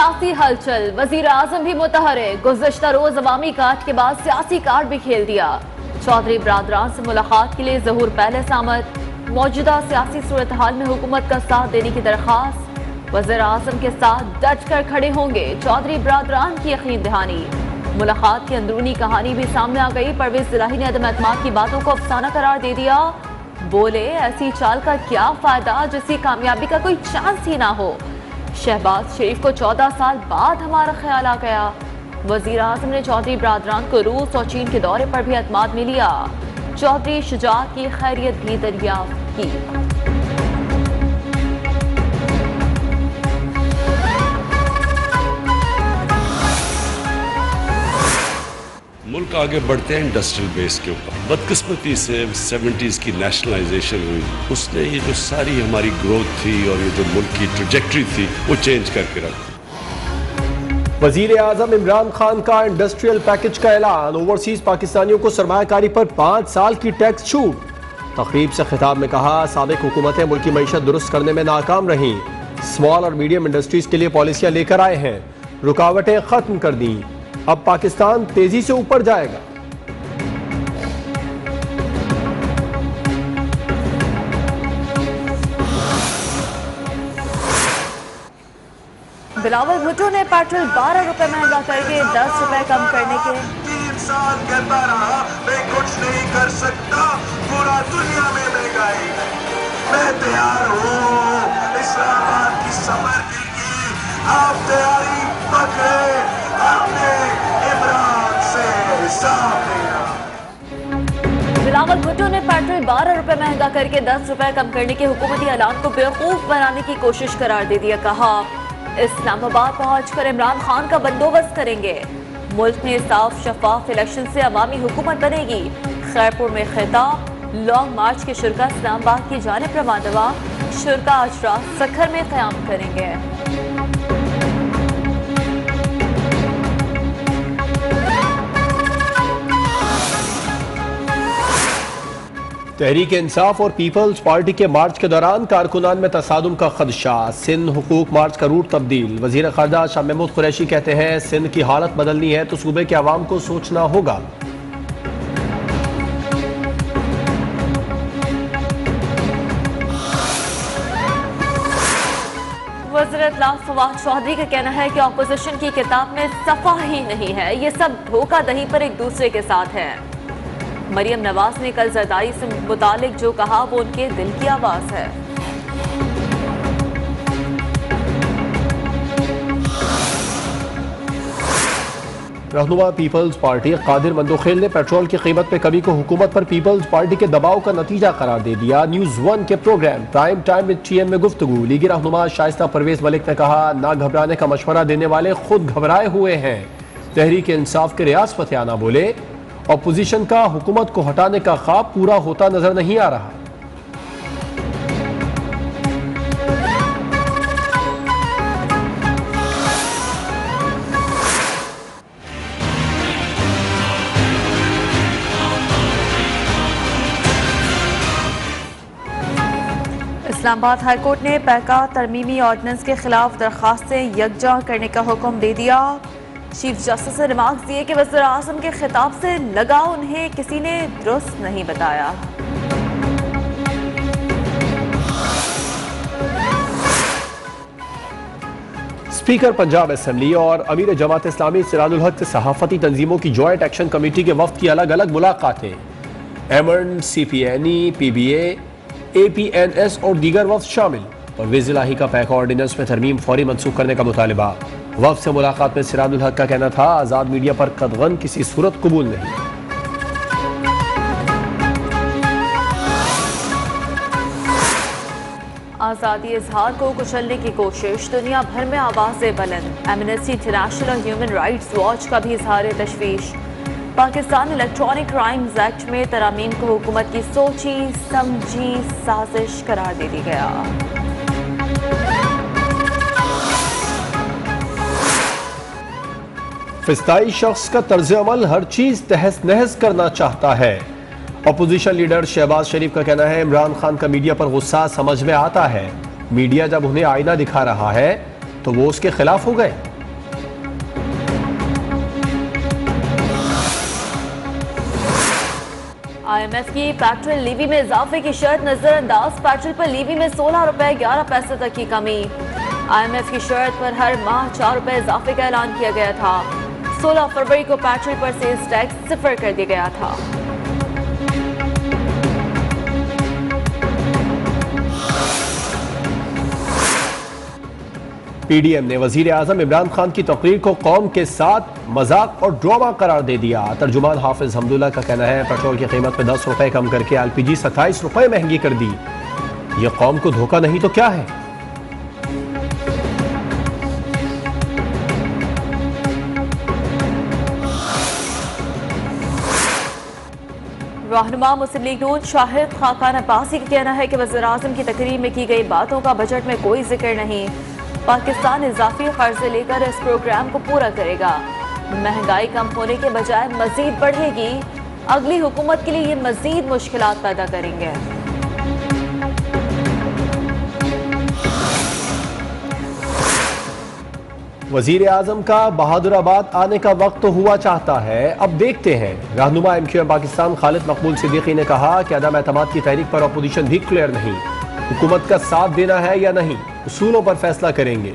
सियासी हलचल, वजीर आजम भी मुतहरिक। गुज़श्ता रोज अवामी कार्ड के बाद सियासी कार्ड भी खेल दिया। चौधरी बरादरान से मुलाकात के लिए ज़हूर पहले सामत। मौजूदा सियासी सूरत हाल में हुकूमत का साथ देने की दरख्वास्त। वज़ीर आजम के साथ डट कर खड़े होंगे चौधरी बरादरान की यकीन दहानी। मुलाकात की अंदरूनी कहानी भी सामने आ गई। परवेज इलाही ने अदम एतमाद की बातों को अफसाना करार दे दिया। बोले, ऐसी चाल का क्या फायदा जिसकी कामयाबी का कोई चांस ही ना हो। शहबाज शरीफ को 14 साल बाद हमारा ख्याल आ गया। वजीर आजम ने चौधरी बरादरान को रूस और चीन के दौरे पर भी एतमाद में लिया। चौधरी शुजात की खैरियत भी दरियाफ्त की। मुल्क आगे बढ़ते हैं इंडस्ट्रियल बेस के ऊपर। बदकिस्मती से 70s की नेशनलाइजेशन हुई, उसने ये जो सारी हमारी ग्रोथ थी और ये जो मुल्क की ट्रैजेक्टरी थी वो चेंज करके रख दी। वजीर आजम इमरान खान का इंडस्ट्रियल पैकेज का ऐलान। ओवरसीज पाकिस्तानियों को सरमायाकारी पर 5 साल की टैक्स छूट। तकरीब से खिताब में कहा, साबिक हुकूमतें मुल्क की मईशत दुरुस्त करने में नाकाम रहीं। स्मॉल और मीडियम इंडस्ट्रीज के लिए पॉलिसियां लेकर आए हैं, रुकावटें खत्म कर दी। अब पाकिस्तान तेजी से ऊपर जाएगा। बिलावल भुट्टो ने पेट्रोल 12 रुपए महंगा करके 10 रुपए कम करने के 3 साल कहता रहा मैं कुछ नहीं कर सकता, पूरा दुनिया में महंगाई। मैं तैयार हूँ इस्लामाबाद की समर की, आप तैयारी पकड़े, आपने इमरान से हिसाब लेना। बिलावल भुट्टो ने पेट्रोल 12 रुपए महंगा करके 10 रुपए कम करने के हुकूमती ऐलान को बेवकूफ बनाने की कोशिश करार दे दिया। कहा, इस्लामाबाद पहुंचकर इमरान खान का बंदोबस्त करेंगे। मुल्क में साफ शफाफ इलेक्शन से अवामी हुकूमत बनेगी। खैरपुर में खिताब। लॉन्ग मार्च के शुरा इस्लामाबाद की जानिब रवाना। शुरा आज रात सखर में क़याम करेंगे। तहरीक इंसाफ और पीपल्स पार्टी के मार्च के दौरान कारकुनान में तसादुम का खदशा। सिंध हुकूक मार्च का रूट तब्दील। वजीर खारजा शाह महमूद कुरैशी कहते हैं, सिंध की हालत बदलनी है तो सूबे के अवाम को सोचना होगा। वज़ीर इत्तलाफ फवाद चौधरी का कहना है कि अपोजिशन की किताब में सफा ही नहीं है, ये सब धोखा दही पर एक दूसरे के साथ है। मरियम नवाज ने कल जरदारी से मुतालिक जो कहा वो उनके दिल की आवाज है। रहनुमा पीपल्स पार्टी कादिर मंदोखेल ने पेट्रोल की कीमत में कमी को हुकूमत पर पीपल्स पार्टी के दबाव का नतीजा करार दे दिया। न्यूज़ 1 के programme prime time with TM में गुफ्तगू। लीगी रहनुमा शाइस्ता परवेज मलिक ने कहा, ना घबराने का मशवरा देने वाले खुद घबराए हुए हैं। तहरीक इंसाफ के रियाज फतेहाना बोले, अपोजिशन का हुकूमत को हटाने का ख्वाब पूरा होता नजर नहीं आ रहा। इस्लामाबाद हाईकोर्ट ने पैका तरमीमी ऑर्डिनेंस के खिलाफ दरखास्तें यकजा करने का हुक्म दे दिया। चीफ जस्टिस ने रिमार्क्स दिए कि वज़ीर आज़म के खिताब से लगा उन्हें किसी ने दुरुस्त नहीं बताया। स्पीकर पंजाब असेंबली और अमीर जमात इस्लामी सिराजुल हक से सहाफती तंजीमों की जॉइंट एक्शन कमेटी के वफ्द की अलग अलग मुलाकातें। एमन, CPNE, PBA, APNS और दीगर वफ्द शामिल। परवेज इलाही का पैका ऑर्डिनेंस में तरमीम फौरी मनसूख करने का मुतालिबा। वफ्द से मुलाकात में सिराजुल हक का कहना था, आज़ाद मीडिया पर कदगन किसी सूरत कबूल नहीं। आज़ादी इजहार को कुचलने की कोशिश, दुनिया भर में आवाज़ें बुलंद। एमनेस्टी इंटरनेशनल और ह्यूमन राइट्स वॉच का भी इजहार तशवीश। पाकिस्तान इलेक्ट्रॉनिक क्राइम्स एक्ट में तरमीम को हुकूमत की सोची समझी साजिश करार दे दी गया। फिस्ताई शख्स का तर्ज अमल हर चीज तहस नहस करना चाहता है। अपोजिशन लीडर शहबाज शरीफ का कहना है, इमरान खान का मीडिया पर गुस्सा समझ में आता है। मीडिया जब उन्हें आईना दिखा रहा है तो वो उसके खिलाफ हो गए। IMF की पेट्रोल लीवी में इजाफे की शर्त नजरअंदाज, पेट्रोल पर लीवी में 16 रुपए 11 पैसे तक की कमी। IMF की शर्त पर हर माह 4 रुपए इजाफे का ऐलान किया गया था। 16 फरवरी को पेट्रोल पर सेल्स टैक्स सिफर कर दिया गया था। PDM ने वजीर आजम इमरान खान की तकरीर को कौम के साथ मजाक और ड्रामा करार दे दिया। तर्जुमान हाफिज हमदुल्ला का कहना है पेट्रोल की कीमत में 10 रुपए कम करके LPG 27 रुपए महंगी कर दी। ये कौम को धोखा नहीं तो क्या है। रहनुमा मुस्लिम लीग नून शाहिद खाकान अब्बासी का कहना है कि वज़ीर आज़म की तकरीर में की गई बातों का बजट में कोई जिक्र नहीं। पाकिस्तान इजाफी कर्जे लेकर इस प्रोग्राम को पूरा करेगा। महंगाई कम होने के बजाय मजीद बढ़ेगी। अगली हुकूमत के लिए ये मजीद मुश्किलात पैदा करेंगे। वजीर आजम का बहादुराबाद आने का वक्त तो हुआ चाहता है, अब देखते हैं। रहनुमा MQM पाकिस्तान खालिद मकबूल सिद्दीकी ने कहा कि अदम एतमाद की तहरीक पर अपोजिशन भी क्लियर नहीं। हुकूमत का साथ देना है या नहीं, उसूलों पर फैसला करेंगे।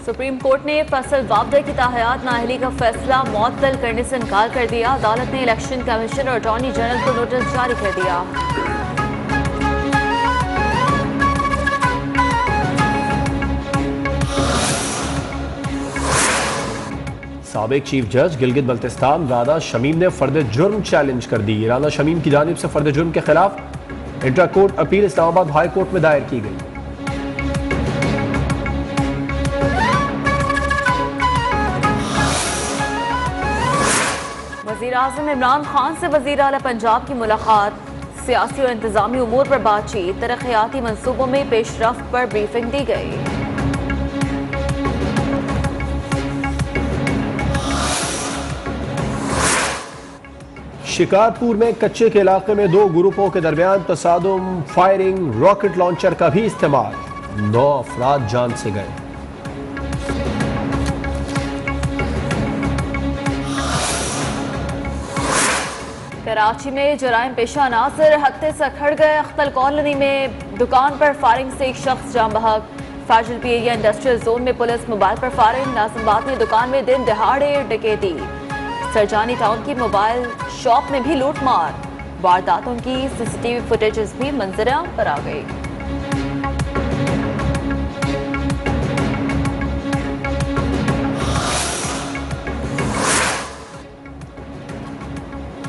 सुप्रीम कोर्ट ने फसल वापडे की ताहयात नाअहली का फैसला मुअत्तल करने से इनकार कर दिया। अदालत ने इलेक्शन कमीशन और अटॉर्नी जनरल को नोटिस जारी कर दिया। साबिक चीफ जज गिलगित बल्तिस्तान राना शमीम ने फर्द जुर्म चैलेंज कर दी। राना शमीम की जानिब से फर्द जुर्म के खिलाफ intra court appeal Islamabad high court में दायर की गई। वज़ीर आज़म इमरान खान से वज़ीर आला पंजाब की मुलाकात, सियासी और इंतजामी उमूर पर बातचीत, तरक्याती मंसूबों में पेशरफ्त पर ब्रीफिंग दी गई। शिकारपुर में कच्चे के इलाके में 2 ग्रुपों के दरमियान तसादुम, फायरिंग, रॉकेट लॉन्चर का भी इस्तेमाल, 9 अफराद जान से गए। कराची में जराइम पेशा नासिर हत्थे से अखड़ गए। अख्तल कॉलोनी में दुकान पर फायरिंग से एक शख्स जान बहक। Faisal P area industrial zone में पुलिस मोबाइल पर फायरिंग। नाजिमाबाद में दुकान में दिन दहाड़े डकैती। सरजानी टाउन की मोबाइल शॉप में भी लूट मार। वारदातों की CCTV फुटेजेस भी मंजर पर आ गई।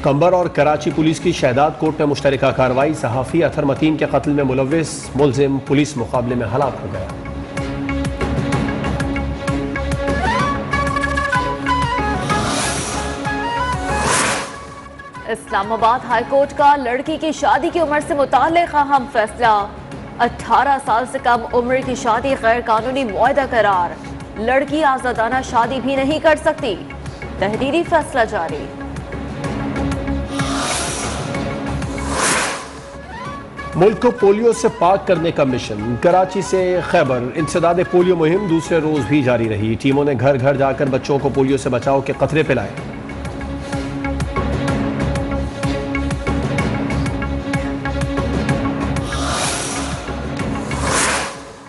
कंबर और कराची पुलिस की शहदाद कोर्ट में मुश्तरका कार्रवाई। सहाफ़ी अथर मतीन के कत्ल में मुलव्विस मुलजिम पुलिस मुकाबले में हलाक हो गया। इस्लामाबाद हाई कोर्ट का लड़की की शादी की उम्र से मुताल्लिक अहम फैसला। 18 साल से कम उम्र की शादी गैर कानूनी मुआहदा करार। लड़की आजादाना शादी भी नहीं कर सकती। तहरीरी फैसला जारी। मुल्क को पोलियो से पाक करने का मिशन। कराची से खैबर इंसदाद पोलियो मुहिम दूसरे रोज भी जारी रही। टीमों ने घर घर जाकर बच्चों को पोलियो से बचाव के कतरे पिलाए।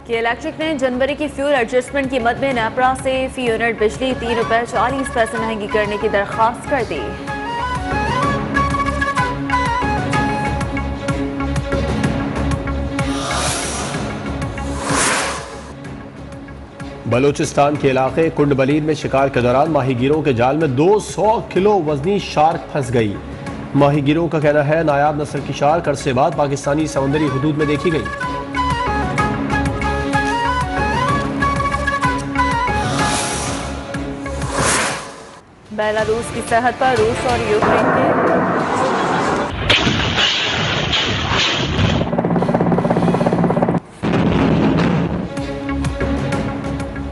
के इलेक्ट्रिक ने जनवरी की फ्यूल एडजस्टमेंट कीमत में नेपरा से फी यूनिट बिजली 3 रुपए 40 पैसे महंगी करने की दरख्वास्त कर दी। बलूचिस्तान के इलाके कुंडबलीन में शिकार के दौरान माहीगीरों के जाल में 200 किलो वजनी शार्क फंस गई। माहीगीरों का कहना है नायाब नस्ल की शार्क अरसे बाद पाकिस्तानी समुद्री हुदूद में देखी गई। बेलारूस की सरहद पर रूस और यूक्रेन के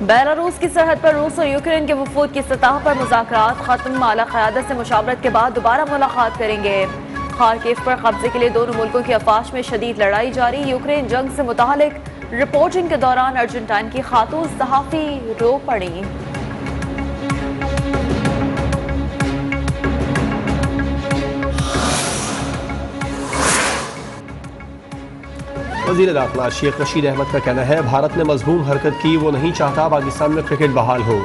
बेलारूस की सरहद पर रूस और यूक्रेन के वफूद की सतह पर मुज़ाकरात खत्म। आला क़यादत से मुशावरत के बाद दोबारा मुलाकात करेंगे। खार्किव पर कब्जे के लिए दोनों मुल्कों की अफवाज में शदीद लड़ाई जारी। यूक्रेन जंग से मुतालिक रिपोर्टिंग के दौरान अर्जेंटाइन की खातून सहाफी रो पड़ी। वज़ीर दाखिला शेख रशीद अहमद का कहना है, भारत ने मजमूम हरकत की, वो नहीं चाहता पाकिस्तान में क्रिकेट बहाल हो।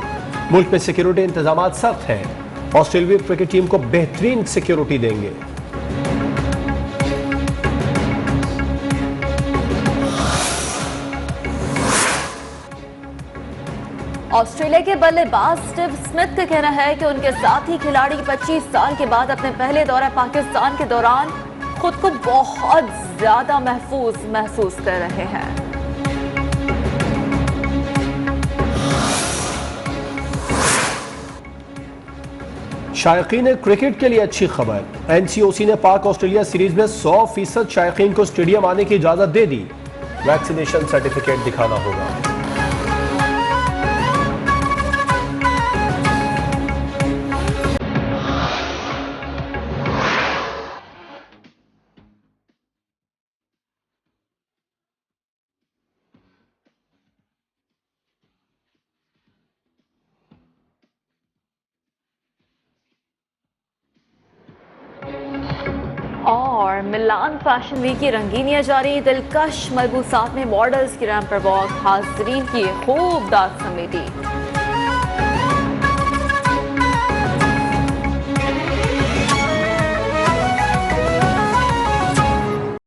मुल्क में सिक्योरिटी इंतजाम सख्त हैं, ऑस्ट्रेलियाई क्रिकेट टीम को बेहतरीन सिक्योरिटी देंगे। ऑस्ट्रेलिया के बल्लेबाज स्टीव स्मिथ का कहना है कि उनके साथी खिलाड़ी 25 साल के बाद अपने पहले दौरे पाकिस्तान के दौरान खुद को बहुत ज्यादा महफूज महसूस कर रहे हैं। शायकीन क्रिकेट के लिए अच्छी खबर, एनसीओसी ने पाक ऑस्ट्रेलिया सीरीज में 100% शायकीन को स्टेडियम आने की इजाजत दे दी। वैक्सीनेशन सर्टिफिकेट दिखाना होगा। और मिलान फैशन वीक की रंगीनियां जारी, दिलकश मलबूसात में मॉडल्स की रैंप पर वॉक, हाजरीन की खूब दाद समेटी।